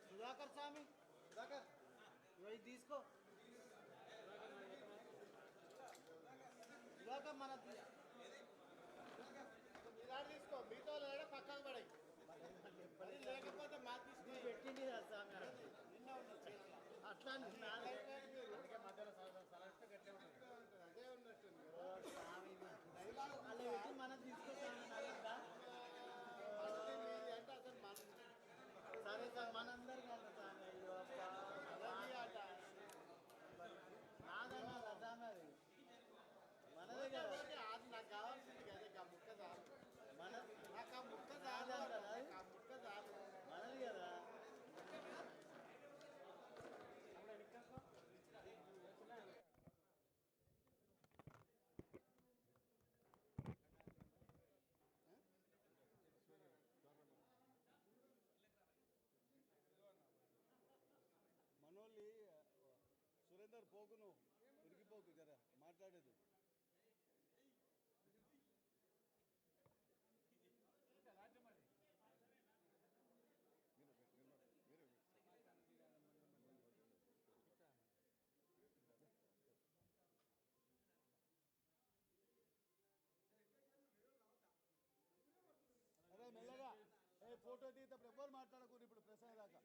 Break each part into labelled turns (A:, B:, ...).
A: సుధాకర్ స్వామి సుధాకర్ ఇవి తీసుకో సుధాకర్ మన తీసుకో మీతో పక్కకు పడాయి లేకపోతే మా తీసుకుని పెట్టింది నిన్న అట్లా అదే ఉన్నట్టుంది అలా పెట్టి మనం తీసుకోవాలి అంటే అసలు మన సరే సార్ మనందరికీ నాదన్నా రసామది మనదే కదా అది నాకు కావాల్సింది కదా ముక్క చాలు మన నాకు ఆ ముక్క చాలు ఆ ముక్క చాలు మనది కదా
B: మనోళ్ళి సురేందర్ పోకును ఉరికిపోకు జర మాట్లాడేది అదే మెల్లగా ఫోటో తీసేటప్పుడు ఎవరు మాట్లాడకూడదు ఇప్పుడు ప్రసాద్ దాకా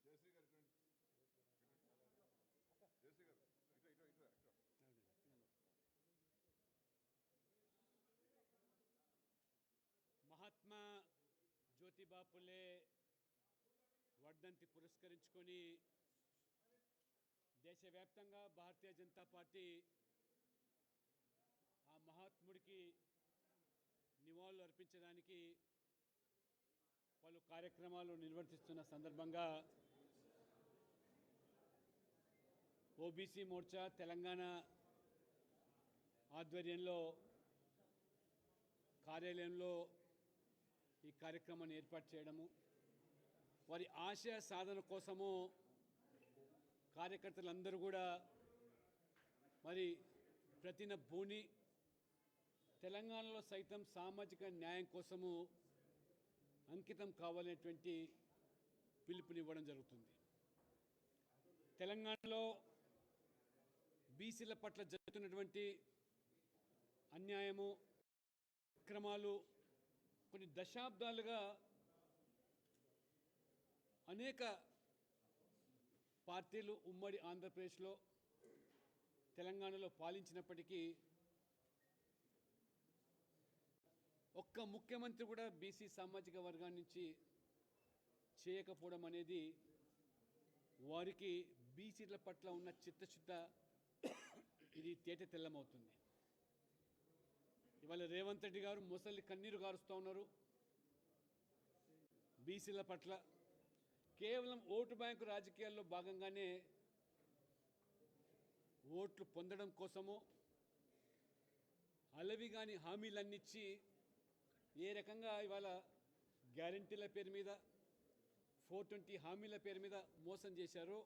C: జయశ్రీ గారు జయశ్రీ గారు
D: మహాత్మా జ్యోతిబా పులే వర్ధంతి పురస్కరించుకొని దేశవ్యాప్తంగా భారతీయ జనతా పార్టీ ఆ మహాత్ముడికి నివాళులు అర్పించడానికి పలు కార్యక్రమాలు నిర్వర్తిస్తున్న సందర్భంగా ఓబీసీ మోర్చా తెలంగాణ ఆధ్వర్యంలో కార్యాలయంలో ఈ కార్యక్రమాన్ని ఏర్పాటు చేయడము వారి ఆశయ సాధన కోసము కార్యకర్తలందరూ కూడా మరి ప్రతిన భూని తెలంగాణలో సైతం సామాజిక న్యాయం కోసము అంకితం కావాలనేటువంటి పిలుపునివ్వడం జరుగుతుంది. తెలంగాణలో బీసీల పట్ల జరుగుతున్నటువంటి అన్యాయము అక్రమాలు కొన్ని దశాబ్దాలుగా అనేక పార్టీలు ఉమ్మడి ఆంధ్రప్రదేశ్లో తెలంగాణలో పాలించినప్పటికీ ఒక్క ముఖ్యమంత్రి కూడా బీసీ సామాజిక వర్గాన్ని నుంచి చేయకపోవడం అనేది వారికి బీసీల పట్ల ఉన్న చిత్తశుద్ధ ఇది తేట తెల్లమవుతుంది. ఇవాళ రేవంత్ రెడ్డి గారు ముసలి కన్నీరు గారుస్తూ ఉన్నారు. బీసీల పట్ల కేవలం ఓటు బ్యాంకు రాజకీయాల్లో భాగంగానే ఓట్లు పొందడం కోసము అలవిగాని హామీలన్నిచ్చి ఏ రకంగా ఇవాళ గ్యారంటీల పేరు మీద 420 హామీల పేరు మీద మోసం చేశారో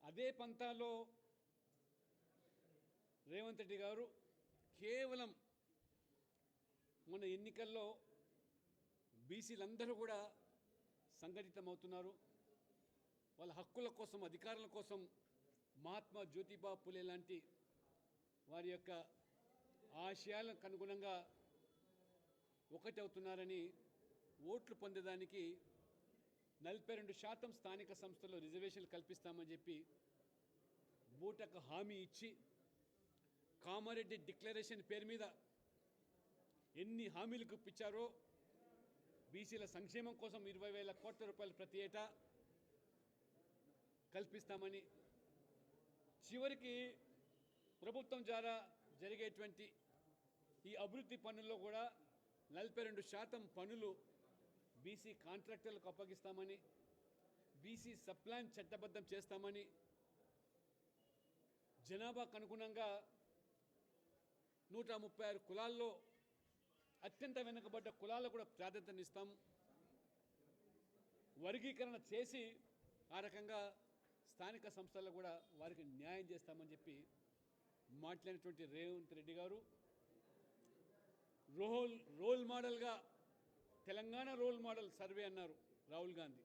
D: అదే పంతాలో రేవంత్ రెడ్డి గారు కేవలం మన ఎన్నికల్లో బీసీలందరూ కూడా సంఘటితమవుతున్నారు. వాళ్ళ హక్కుల కోసం అధికారుల కోసం మహాత్మా జ్యోతిబా పులే లాంటి వారి యొక్క ఆశయాలకు అనుగుణంగా ఒకటి అవుతున్నారని ఓట్లు పొందేదానికి 42% స్థానిక సంస్థల్లో రిజర్వేషన్లు కల్పిస్తామని చెప్పి బూటకు హామీ ఇచ్చి కామారెడ్డి డిక్లరేషన్ పేరు మీద ఎన్ని హామీలు గుప్పించారో బీసీల సంక్షేమం కోసం 20,000 కోట్ల రూపాయలు ప్రతి ఏటా కల్పిస్తామని చివరికి ప్రభుత్వం ద్వారా జరిగేటువంటి ఈ అభివృద్ధి పనుల్లో కూడా 42% పనులు బీసీ కాంట్రాక్టర్లకు అప్పగిస్తామని, బీసీ సప్లాన్ చట్టబద్ధం చేస్తామని, జనాభాకు అనుగుణంగా 136 కులాల్లో అత్యంత వెనుకబడ్డ కులాలకు కూడా ప్రాధాన్యతనిస్తాం, వర్గీకరణ చేసి ఆ రకంగా స్థానిక సంస్థల్లో కూడా వారికి న్యాయం చేస్తామని చెప్పి మాట్లాడినటువంటి రేవంత్ రెడ్డి గారు రోల్ మోడల్గా తెలంగాణ రోల్ మోడల్ సర్వే అన్నారు రాహుల్ గాంధీ.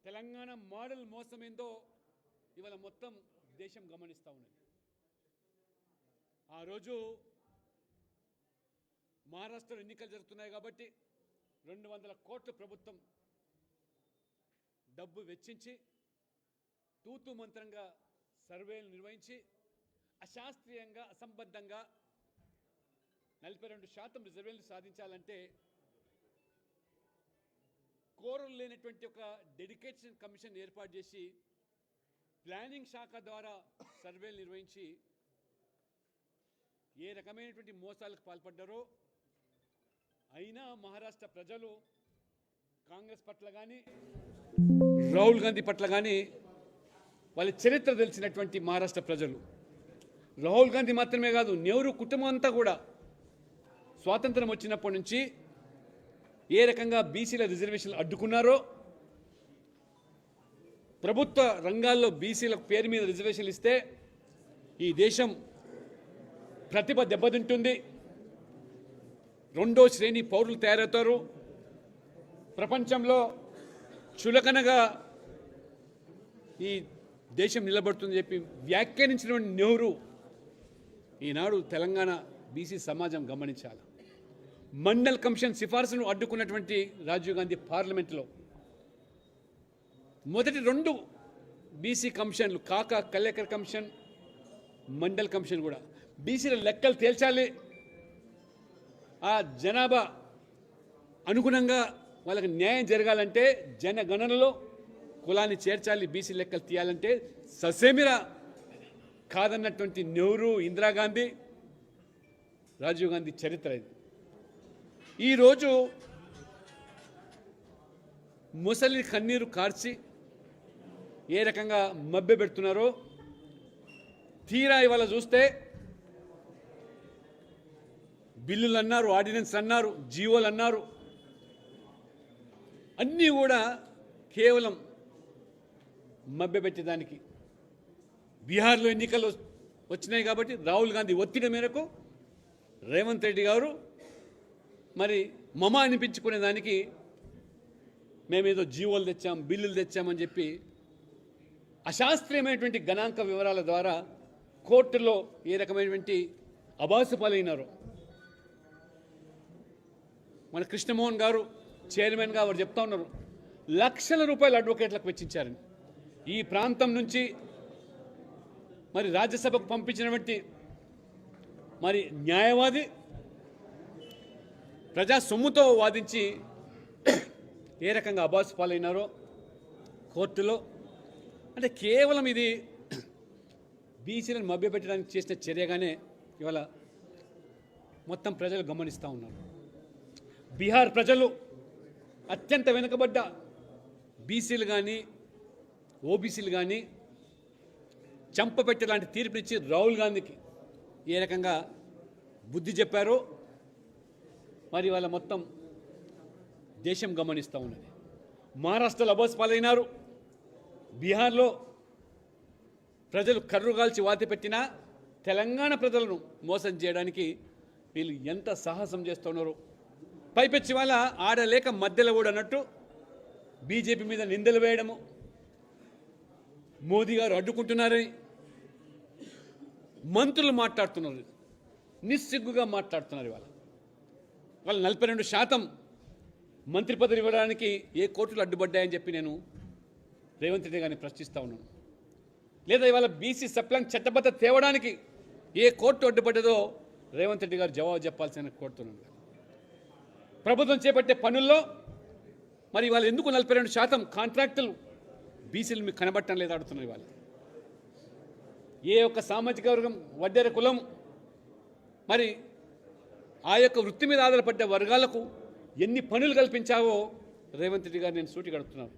D: తెలంగాణ మోడల్ మోసమేందో ఇవాళ మొత్తం దేశం గమనిస్తూ ఉన్నది. ఆ రోజు మహారాష్ట్రలో ఎన్నికలు జరుగుతున్నాయి కాబట్టి 200 కోట్ల ప్రభుత్వం డబ్బు వెచ్చించి తూతు మంత్రంగా సర్వేలు నిర్వహించి అశాస్త్రీయంగా అసంబద్ధంగా 42% రిజర్వేలు సాధించాలంటే కోరలు లేనటువంటి ఒక డెడికేషన్ కమిషన్ ఏర్పాటు చేసి ప్లానింగ్ శాఖ ద్వారా సర్వేలు నిర్వహించి ఏ రకమైనటువంటి మోసాలకు పాల్పడ్డారో అయినా మహారాష్ట్ర ప్రజలు కాంగ్రెస్ పట్ల కానీ రాహుల్ గాంధీ పట్ల కానీ వాళ్ళ చరిత్ర తెలిసినటువంటి మహారాష్ట్ర ప్రజలు, రాహుల్ గాంధీ మాత్రమే కాదు నెహ్రూ కుటుంబం అంతా కూడా స్వాతంత్రం వచ్చినప్పటి నుంచి ఏ రకంగా బీసీల రిజర్వేషన్లు అడ్డుకున్నారో, ప్రభుత్వ రంగాల్లో బీసీల పేరు మీద రిజర్వేషన్లు ఇస్తే ఈ దేశం ప్రతిభ దెబ్బతింటుంది, 2వ శ్రేణి పౌరులు తయారవుతారు, ప్రపంచంలో చులకనగా ఈ దేశం నిలబడుతుందని చెప్పి వ్యాఖ్యానించినటువంటి నెహ్రూ ఈనాడు తెలంగాణ బీసీ సమాజం గమనించాలి. మండల్ కమిషన్ సిఫార్సును అడ్డుకున్నటువంటి రాజీవ్ గాంధీ పార్లమెంట్లో మొదటి 2 బీసీ కమిషన్లు కాకా కలేకర్ కమిషన్, మండల్ కమిషన్ కూడా బీసీల లెక్కలు తేల్చాలి, ఆ జనాభా అనుగుణంగా వాళ్ళకి న్యాయం జరగాలంటే జనగణనలో కులాన్ని చేర్చాలి, బీసీ లెక్కలు తీయాలంటే ససేమిరా కాదన్నటువంటి నెహ్రూ, ఇందిరాగాంధీ, రాజీవ్ గాంధీ చరిత్ర ఇది. ఈరోజు ముసలి కన్నీరు కార్చి ఏ రకంగా మభ్య పెడుతున్నారో తీరా ఇవాళ చూస్తే బిల్లులు అన్నారు, ఆర్డినెన్స్ అన్నారు, జీవోలు అన్నారు, అన్నీ కూడా కేవలం మభ్యపెట్టేదానికి. బీహార్లో ఎన్నికలు వచ్చినాయి కాబట్టి రాహుల్ గాంధీ ఒత్తిడి మేరకు రేవంత్ రెడ్డి గారు మరి మమ అనిపించుకునే దానికి మేమేదో జీవోలు తెచ్చాం, బిల్లులు తెచ్చామని చెప్పి అశాస్త్రీయమైనటువంటి గణాంక వివరాల ద్వారా కోర్టులో ఏ రకమైనటువంటి అబాసు పాలైనారో. మన కృష్ణమోహన్ గారు చైర్మన్గా వారు చెప్తా ఉన్నారు, లక్షల రూపాయలు అడ్వకేట్లకు వెచ్చించారని. ఈ ప్రాంతం నుంచి మరి రాజ్యసభకు పంపించినటువంటి మరి న్యాయవాది ప్రజా సొమ్ముతో వాదించి ఏ రకంగా అబాసు పాలైనారో కోర్టులో. అంటే కేవలం ఇది బీసీలను మభ్యపెట్టడానికి చేసిన చర్యగానే ఇవాళ మొత్తం ప్రజలు గమనిస్తూ ఉన్నారు. బీహార్ ప్రజలు అత్యంత వెనుకబడ్డ బీసీలు కానీ ఓబీసీలు కానీ చంపపెట్టేలాంటి తీర్పునిచ్చి రాహుల్ గాంధీకి ఏ రకంగా బుద్ధి చెప్పారో మరి వాళ్ళ మొత్తం దేశం గమనిస్తూ ఉన్నది. మహారాష్ట్రలో అబాస్ పాలైనారు, బీహార్లో ప్రజలు కర్రుగాల్చి వాత పెట్టినా తెలంగాణ ప్రజలను మోసం చేయడానికి వీళ్ళు ఎంత సాహసం చేస్తున్నారు. పైపెచ్చి వాళ్ళ ఆడలేక మధ్యలో కూడా అన్నట్టు బీజేపీ మీద నిందలు వేయడము, మోదీ గారు అడ్డుకుంటున్నారని మంత్రులు మాట్లాడుతున్నారు, నిస్సిగ్గుగా మాట్లాడుతున్నారు. వాళ్ళు 42% మంత్రి పదవి ఇవ్వడానికి ఏ కోర్టులు అడ్డుపడ్డాయని చెప్పి నేను రేవంత్ రెడ్డి గారిని ప్రశ్నిస్తూ ఉన్నాను. లేదా ఇవాళ బీసీ సప్లాన్ చట్టబద్ధత తేవడానికి ఏ కోర్టు అడ్డుపడ్డదో రేవంత్ రెడ్డి గారు జవాబు చెప్పాల్సిన కోరుతున్నాను. ప్రభుత్వం చేపట్టే పనుల్లో మరి ఇవాళ ఎందుకు 42% కాంట్రాక్టులు బీసీలు మీకు కనబట్టడం లేదు అడుగుతున్నారు. ఇవాళ ఏ ఒక్క సామాజిక వర్గం వడ్డెర కులం మరి ఆ యొక్క వృత్తి మీద ఆధారపడ్డ వర్గాలకు ఎన్ని పనులు కల్పించావో రేవంత్ రెడ్డి గారు నేను సూటి కడుతున్నాను.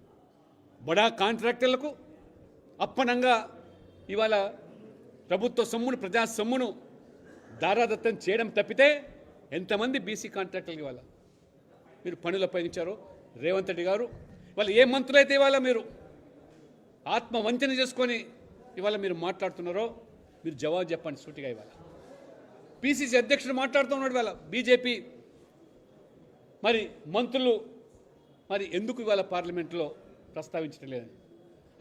D: బడా కాంట్రాక్టర్లకు అప్పనంగా ఇవాళ ప్రభుత్వ సొమ్మును ప్రజా సొమ్మును దారాదత్తం చేయడం తప్పితే ఎంతమంది బీసీ కాంట్రాక్టర్లు ఇవాళ మీరు పనులు అప్పగించారో రేవంత్ రెడ్డి గారు. ఇవాళ ఏ మంత్రులైతే ఇవాళ మీరు ఆత్మవంచన చేసుకొని ఇవాళ మీరు మాట్లాడుతున్నారో మీరు జవాబు చెప్పండి సూటిగా. ఇవాళ పిసిసి అధ్యక్షుడు మాట్లాడుతున్నాడు ఇవాళ బీజేపీ మరి మంత్రులు మరి ఎందుకు ఇవాళ పార్లమెంట్లో ప్రస్తావించడం లేదని.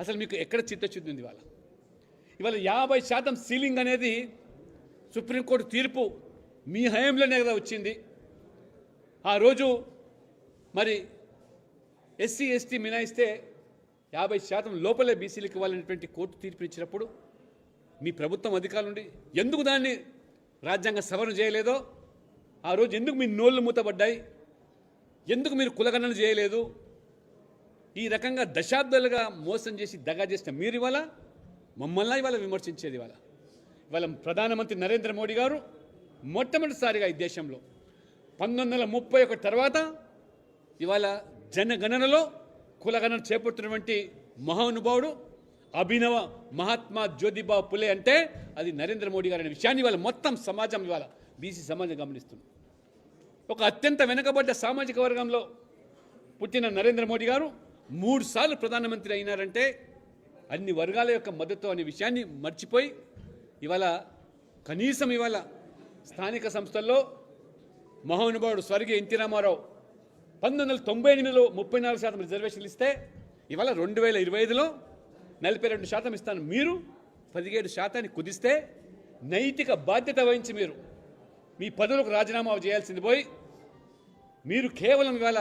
D: అసలు మీకు ఎక్కడ చిత్తశుద్ధి ఉంది? ఇవాళ 50% సీలింగ్ అనేది సుప్రీంకోర్టు తీర్పు మీ హయాంలోనే కదా వచ్చింది. ఆ రోజు మరి ఎస్సీ ఎస్టీ మినాయిస్తే 50% లోపలే బీసీలకు ఇవ్వాలనేటువంటి కోర్టు తీర్పు ఇచ్చినప్పుడు మీ ప్రభుత్వం అధికారులు ఉండి ఎందుకు దాన్ని రాజ్యాంగ సవరణ చేయలేదో, ఆ రోజు ఎందుకు మీ నోళ్ళు మూతబడ్డాయి, ఎందుకు మీరు కులగణన చేయలేదు? ఈ రకంగా దశాబ్దాలుగా మోసం చేసి దగా చేసిన మీరు ఇవాళ మమ్మల్ని ఇవాళ విమర్శించేది. ఇవాళ ప్రధానమంత్రి నరేంద్ర మోడీ గారు మొట్టమొదటిసారిగా ఈ దేశంలో 1931 తర్వాత ఇవాళ జనగణనలో కులగణన చేపడుతున్నటువంటి మహానుభావుడు అభినవ మహాత్మా జ్యోతిబా పులే అంటే అది నరేంద్ర మోడీ గారు అనే విషయాన్ని ఇవాళ మొత్తం సమాజం ఇవాళ బీసీ సమాజం గమనిస్తుంది. ఒక అత్యంత వెనుకబడ్డ సామాజిక వర్గంలో పుట్టిన నరేంద్ర మోడీ గారు 3 సార్లు ప్రధానమంత్రి అయినారంటే అన్ని వర్గాల యొక్క మద్దతు అనే విషయాన్ని మర్చిపోయి ఇవాళ కనీసం ఇవాళ స్థానిక సంస్థల్లో మహానుభావుడు స్వర్గీయ ఎన్టీ రామారావు 1998లో 34% రిజర్వేషన్లు ఇస్తే ఇవాళ 2025లో 42% ఇస్తాను. మీరు 17% కుదిస్తే నైతిక బాధ్యత వహించి మీరు మీ పదవులకు రాజీనామా చేయాల్సింది పోయి మీరు కేవలం ఇవాళ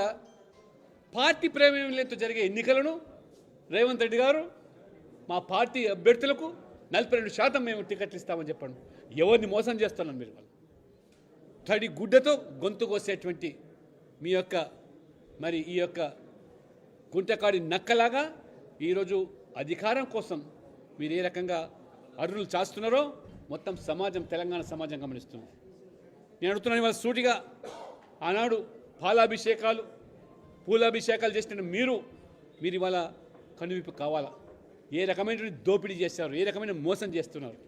D: పార్టీ ప్రేమతో జరిగే ఎన్నికలను రేవంత్ రెడ్డి గారు మా పార్టీ అభ్యర్థులకు 42% మేము టికెట్లు ఇస్తామని చెప్పండి. ఎవరిని మోసం చేస్తున్నాం మీరు? తడి గుడ్డతో గొంతు కోసేటువంటి మీ యొక్క మరి ఈ యొక్క గుంటకాడి నక్కలాగా ఈరోజు అధికారం కోసం మీరు ఏ రకంగా అర్రులు చాస్తున్నారో మొత్తం సమాజం, తెలంగాణ సమాజం గమనిస్తుంది. నేను అడుగుతున్నాను ఇవాళ సూటిగా, ఆనాడు పాలాభిషేకాలు పూలాభిషేకాలు చేసిన మీరు ఇవాళ కనువిప్పు కావాలా? ఏ రకమైనటువంటి దోపిడీ చేస్తారు, ఏ రకమైన మోసం చేస్తున్నారు?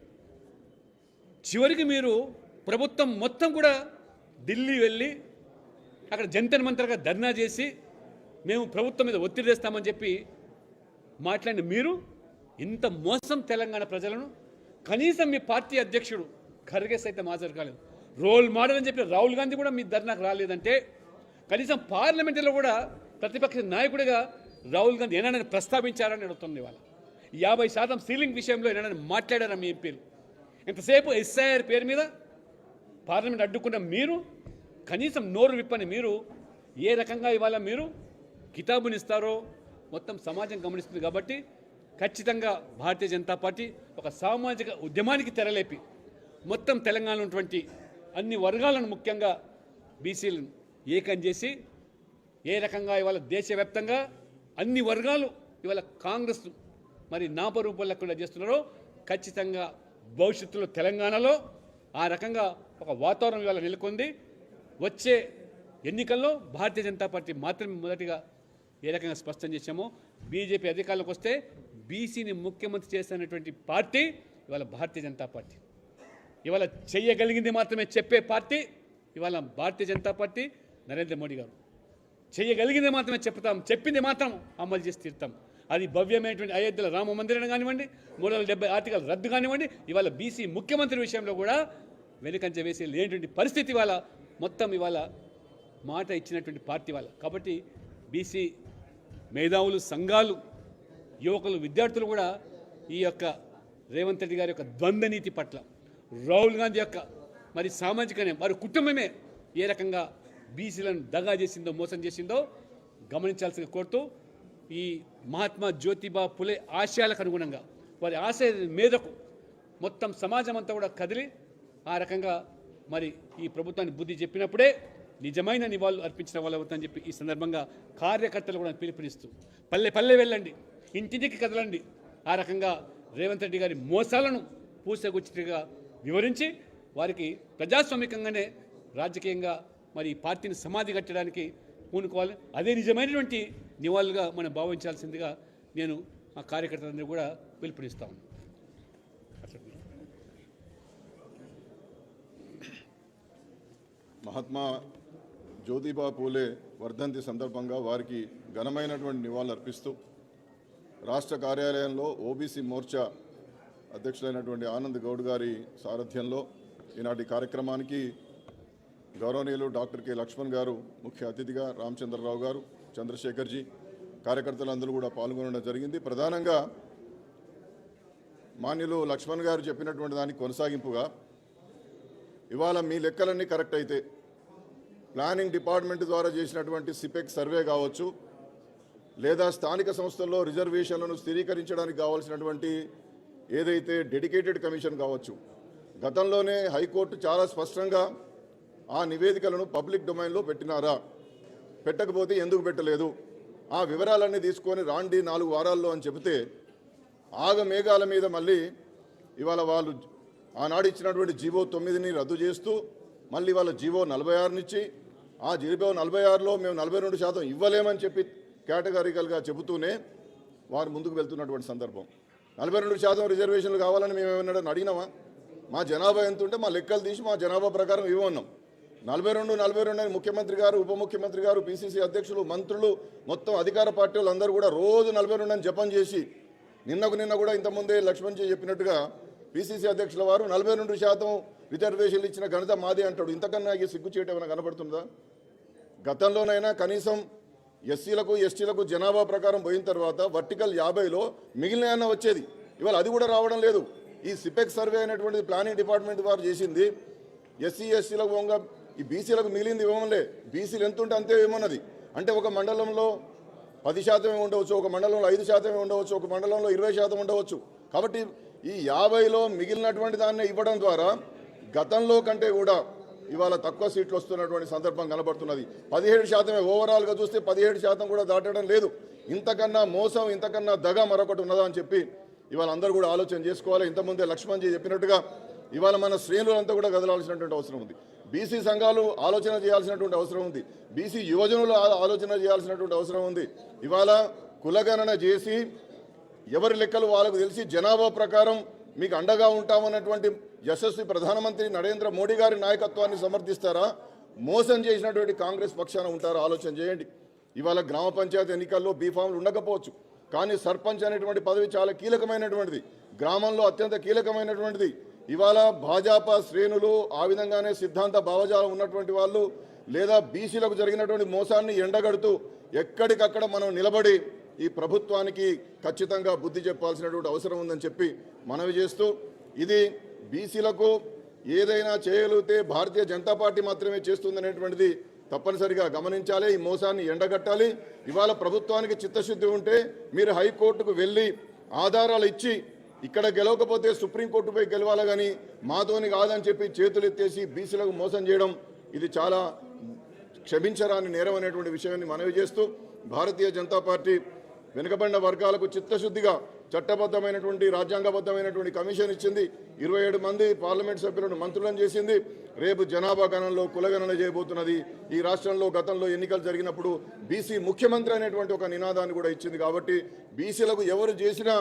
D: చివరికి మీరు ప్రభుత్వం మొత్తం కూడా ఢిల్లీ వెళ్ళి అక్కడ జంతర్ మంతర్గా ధర్నా చేసి మేము ప్రభుత్వం మీద ఒత్తిడి తెస్తామని చెప్పి మాట్లాడిన మీరు ఇంత మోసం తెలంగాణ ప్రజలను కనీసం మీ పార్టీ అధ్యక్షుడు ఖర్గే సైతం హాజరు కాలేదు. రోల్ మోడల్ అని చెప్పి రాహుల్ గాంధీ కూడా మీ ధర్నాకు రాలేదంటే కనీసం పార్లమెంటులో కూడా ప్రతిపక్ష నాయకుడిగా రాహుల్ గాంధీ ఏనాడని ప్రస్తావించారని అడుగుతుంది. ఇవాళ 50% సీలింగ్ విషయంలో ఏనాడని మాట్లాడారా మీ ఎంపీలు? ఇంతసేపు ఎస్ఐఆర్ పేరు మీద పార్లమెంట్ అడ్డుకున్న మీరు కనీసం నోరు విప్పని మీరు ఏ రకంగా ఇవాళ మీరు కితాబునిస్తారో మొత్తం సమాజం గమనిస్తుంది. కాబట్టి ఖచ్చితంగా భారతీయ జనతా పార్టీ ఒక సామాజిక ఉద్యమానికి తెరలేపి మొత్తం తెలంగాణలో ఉన్నటువంటి అన్ని వర్గాలను ముఖ్యంగా బీసీలను ఏకం చేసి ఏ రకంగా ఇవాళ దేశవ్యాప్తంగా అన్ని వర్గాలు ఇవాళ కాంగ్రెస్ మరి నామరూపం లేకుండా చేస్తున్నారో ఖచ్చితంగా భవిష్యత్తులో తెలంగాణలో ఆ రకంగా ఒక వాతావరణం ఇవాళ నెలకొంది. వచ్చే ఎన్నికల్లో భారతీయ జనతా పార్టీ మాత్రమే మొదటిగా ఏ రకంగా స్పష్టం చేశామో బీజేపీ అధికారంలోకి వస్తే బీసీని ముఖ్యమంత్రి చేస్తున్నటువంటి పార్టీ ఇవాళ భారతీయ జనతా పార్టీ. ఇవాళ చెయ్యగలిగింది మాత్రమే చెప్పే పార్టీ ఇవాళ భారతీయ జనతా పార్టీ, నరేంద్ర మోడీ గారు. చెయ్యగలిగింది మాత్రమే చెప్తాం, చెప్పింది మాత్రం అమలు చేసి తీరుతాం. అది భవ్యమైనటువంటి అయోధ్యలో రామ మందిరం కానివ్వండి, 370 ఆర్టికల్ రద్దు కానివ్వండి, ఇవాళ బీసీ ముఖ్యమంత్రి విషయంలో కూడా వెనుకంచ వేసే లేనటువంటి పరిస్థితి ఇవాళ మొత్తం ఇవాళ మాట ఇచ్చినటువంటి పార్టీ వాళ్ళ. కాబట్టి బీసీ మేధావులు, సంఘాలు, యువకులు, విద్యార్థులు కూడా ఈ యొక్క రేవంత్ రెడ్డి గారి యొక్క ద్వంద్వ నీతి పట్ల, రాహుల్ గాంధీ యొక్క మరి సామాజికనే వారి కుటుంబమే ఏ రకంగా బీసీలను దగా చేసిందో, మోసం చేసిందో గమనించాల్సిన కోరుతూ ఈ మహాత్మా జ్యోతిబా పులే ఆశయాలకు అనుగుణంగా వారి ఆశయ మేరకు మొత్తం సమాజం అంతా కూడా కదిలి ఆ రకంగా మరి ఈ ప్రభుత్వాన్ని బుద్ధి చెప్పినప్పుడే నిజమైన నివాళులు అర్పించిన వాళ్ళు అవుతారని చెప్పి ఈ సందర్భంగా కార్యకర్తలు కూడా పిలుపునిస్తూ పల్లె పల్లె వెళ్ళండి, ఇంటింటికి కదలండి. ఆ రకంగా రేవంత్ రెడ్డి గారి మోసాలను పూసగుచ్చిగా వివరించి వారికి ప్రజాస్వామికంగానే రాజకీయంగా మరి ఈ పార్టీని సమాధి కట్టడానికి పూనుకోవాలి. అదే నిజమైనటువంటి నివాళులుగా మనం భావించాల్సిందిగా నేను మా కార్యకర్తలందరూ కూడా పిలుపునిస్తా ఉన్నాను.
C: మహాత్మా జ్యోతిబా పూలే వర్ధంతి సందర్భంగా వారికి ఘనమైనటువంటి నివాళులు అర్పిస్తూ రాష్ట్ర కార్యాలయంలో ఓబీసీ మోర్చా అధ్యక్షులైనటువంటి ఆనంద్ గౌడ్ గారి సారథ్యంలో ఈనాటి కార్యక్రమానికి గౌరవనీయులు డాక్టర్ కె లక్ష్మణ్ గారు ముఖ్య అతిథిగా, రామచంద్రరావు గారు, చంద్రశేఖర్జీ, కార్యకర్తలందరూ కూడా పాల్గొనడం జరిగింది. ప్రధానంగా మాన్యులు లక్ష్మణ్ గారు చెప్పినటువంటి దానికి కొనసాగింపుగా ఇవాళ మీ లెక్కలన్నీ కరెక్ట్ అయితే ప్లానింగ్ డిపార్ట్మెంట్ ద్వారా చేసినటువంటి సిపెక్ సర్వే కావచ్చు, లేదా స్థానిక సంస్థల్లో రిజర్వేషన్లను స్థిరీకరించడానికి కావాల్సినటువంటి ఏదైతే డెడికేటెడ్ కమిషన్ కావచ్చు, గతంలోనే హైకోర్టు చాలా స్పష్టంగా ఆ నివేదికలను పబ్లిక్ డొమైన్లో పెట్టినారా, పెట్టకపోతే ఎందుకు పెట్టలేదు, ఆ వివరాలన్నీ తీసుకొని రాండి 4 వారాల్లో అని చెబితే ఆగమేఘాల మీద మళ్ళీ ఇవాళ వాళ్ళు ఆనాడు ఇచ్చినటువంటి జీవో 9ని రద్దు చేస్తూ మళ్ళీ వాళ్ళ జీవో 46నిచ్చి ఆ జీవో 46లో మేము 42% ఇవ్వలేమని చెప్పి కేటగారికల్గా చెబుతూనే వారు ముందుకు వెళ్తున్నటువంటి సందర్భం. 42% రిజర్వేషన్లు కావాలని మేము ఏమన్నా అడిగినామా? మా జనాభా ఎంత ఉంటే మా లెక్కలు తీసి మా జనాభా ప్రకారం ఇవ్వమన్నాం. 42 అని ముఖ్యమంత్రి గారు, ఉప ముఖ్యమంత్రి గారు, పిసిసి అధ్యక్షులు, మంత్రులు, మొత్తం అధికార పార్టీ వాళ్ళందరూ కూడా రోజు 42 అని జపం చేసి నిన్న కూడా ఇంతకుముందే లక్ష్మణ్జీ చెప్పినట్టుగా పిసిసి అధ్యక్షుల వారు 42% రిజర్వేషన్లు ఇచ్చిన ఘనత మాదే అంటాడు. ఇంతకన్నా సిగ్గు చేయటం ఏమైనా కనపడుతుందా? గతంలోనైనా కనీసం ఎస్సీలకు ఎస్టీలకు జనాభా ప్రకారం పోయిన తర్వాత వర్టికల్ 50లో మిగిలిన వచ్చేది. ఇవాళ అది కూడా రావడం లేదు. ఈ సిపెక్ సర్వే అనేటువంటిది ప్లానింగ్ డిపార్ట్మెంట్ వారు చేసింది. ఎస్సీ ఎస్టీలకు పోగా ఈ బీసీలకు మిగిలింది ఇవ్వమంలే. బీసీలు ఎంత ఉంటే అంతే ఏమన్నది. అంటే ఒక మండలంలో 10% ఉండవచ్చు, ఒక మండలంలో 5% ఉండవచ్చు, ఒక మండలంలో 20% ఉండవచ్చు. కాబట్టి ఈ 50లో మిగిలినటువంటి దాన్ని ఇవ్వడం ద్వారా గతంలో కంటే కూడా ఇవాళ తక్కువ సీట్లు వస్తున్నటువంటి సందర్భం కనబడుతున్నది. 17% ఓవరాల్గా చూస్తే 17% కూడా దాటడం లేదు. ఇంతకన్నా మోసం, ఇంతకన్నా దగ మరొకటి ఉన్నదా అని చెప్పి ఇవాళ అందరూ కూడా ఆలోచన చేసుకోవాలి. ఇంతకుముందే లక్ష్మణ్జీ చెప్పినట్టుగా ఇవాళ మన శ్రేణులంతా కూడా కదలాల్సినటువంటి అవసరం ఉంది. బీసీ సంఘాలు ఆలోచన చేయాల్సినటువంటి అవసరం ఉంది. బీసీ యువజనులు ఆలోచన చేయాల్సినటువంటి అవసరం ఉంది. ఇవాళ కులగణన చేసి ఎవరి లెక్కలు వాళ్ళకు తెలిసి జనాభా ప్రకారం మీకు అండగా ఉంటామన్నటువంటి యశస్వి ప్రధానమంత్రి నరేంద్ర మోడీ గారి నాయకత్వాన్ని సమర్థిస్తారా, మోసం చేసినటువంటి కాంగ్రెస్ పక్షాన ఉంటారా? ఆలోచన చేయండి. ఇవాళ గ్రామ పంచాయతీ ఎన్నికల్లో బీఫామ్లు ఉండకపోవచ్చు, కానీ సర్పంచ్ అనేటువంటి పదవి చాలా కీలకమైనటువంటిది, గ్రామంలో అత్యంత కీలకమైనటువంటిది. ఇవాళ భాజపా శ్రేణులు ఆ విధంగానే సిద్ధాంత భావజాలం ఉన్నటువంటి వాళ్ళు లేదా బీసీలకు జరిగినటువంటి మోసాన్ని ఎండగడుతూ ఎక్కడికక్కడ మనం నిలబడి ఈ ప్రభుత్వానికి ఖచ్చితంగా బుద్ధి చెప్పాల్సినటువంటి అవసరం ఉందని చెప్పి మనవి చేస్తూ, ఇది బీసీలకు ఏదైనా చేయగలిగితే భారతీయ జనతా పార్టీ మాత్రమే చేస్తుందనేటువంటిది తప్పనిసరిగా గమనించాలి. ఈ మోసాన్ని ఎండగట్టాలి. ఇవాళ ప్రభుత్వానికి చిత్తశుద్ధి ఉంటే మీరు హైకోర్టుకు వెళ్ళి ఆధారాలు ఇచ్చి ఇక్కడ గెలవకపోతే సుప్రీంకోర్టుపై గెలవాలి, కానీ మాతోని కాదని చెప్పి చేతులు ఎత్తేసి బీసీలకు మోసం చేయడం ఇది చాలా క్షమించరాని నేరం అనేటువంటి విషయాన్ని మనవి చేస్తూ, భారతీయ జనతా పార్టీ వెనుకబడిన వర్గాలకు చిత్తశుద్ధిగా చట్టబద్ధమైనటువంటి రాజ్యాంగబద్ధమైనటువంటి కమిషన్ ఇచ్చింది. 27 మంది పార్లమెంట్ సభ్యులను మంత్రులను చేసింది. రేపు జనాభా గణనలో కులగణన చేయబోతున్నది. ఈ రాష్ట్రంలో గతంలో ఎన్నికలు జరిగినప్పుడు బీసీ ముఖ్యమంత్రి అనేటువంటి ఒక నినాదాన్ని కూడా ఇచ్చింది. కాబట్టి బీసీలకు ఎవరు చేసినా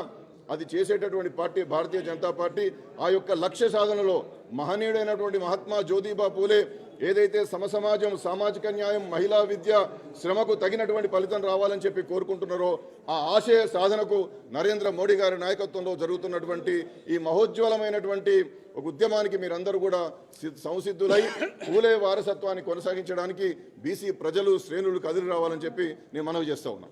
C: అది చేసేటటువంటి పార్టీ భారతీయ జనతా పార్టీ. ఆ యొక్క లక్ష్య సాధనలో మహనీయుడైనటువంటి మహాత్మా జ్యోతిబా పూలే ఏదైతే సమసమాజం, సామాజిక న్యాయం, మహిళా విద్య, శ్రమకు తగినటువంటి ఫలితం రావాలని చెప్పి కోరుకుంటున్నారో ఆ ఆశయ సాధనకు నరేంద్ర మోడీ గారి నాయకత్వంలో జరుగుతున్నటువంటి ఈ మహోజ్వలమైనటువంటి ఒక ఉద్యమానికి మీరందరూ కూడా సంసిద్ధులై పూలే వారసత్వాన్ని కొనసాగించడానికి బీసీ ప్రజలు, శ్రేణులు కదిలి రావాలని చెప్పి నేను మనవి చేస్తా ఉన్నా.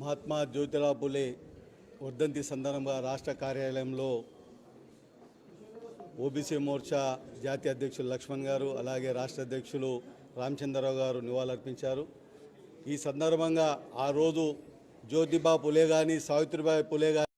B: మహాత్మా జ్యోతిబా పూలే వర్ధంతి సందర్భంగా రాష్ట్ర కార్యాలయంలో ఓబీసీ మోర్చా జాతీయ అధ్యక్షులు లక్ష్మణ్ గారు, అలాగే రాష్ట్ర అధ్యక్షులు రామచంద్రరావు గారు నివాళులర్పించారు. ఈ సందర్భంగా ఆ రోజు జ్యోతిబా పూలే కానీ, సావిత్రిబాయి పూలే కానీ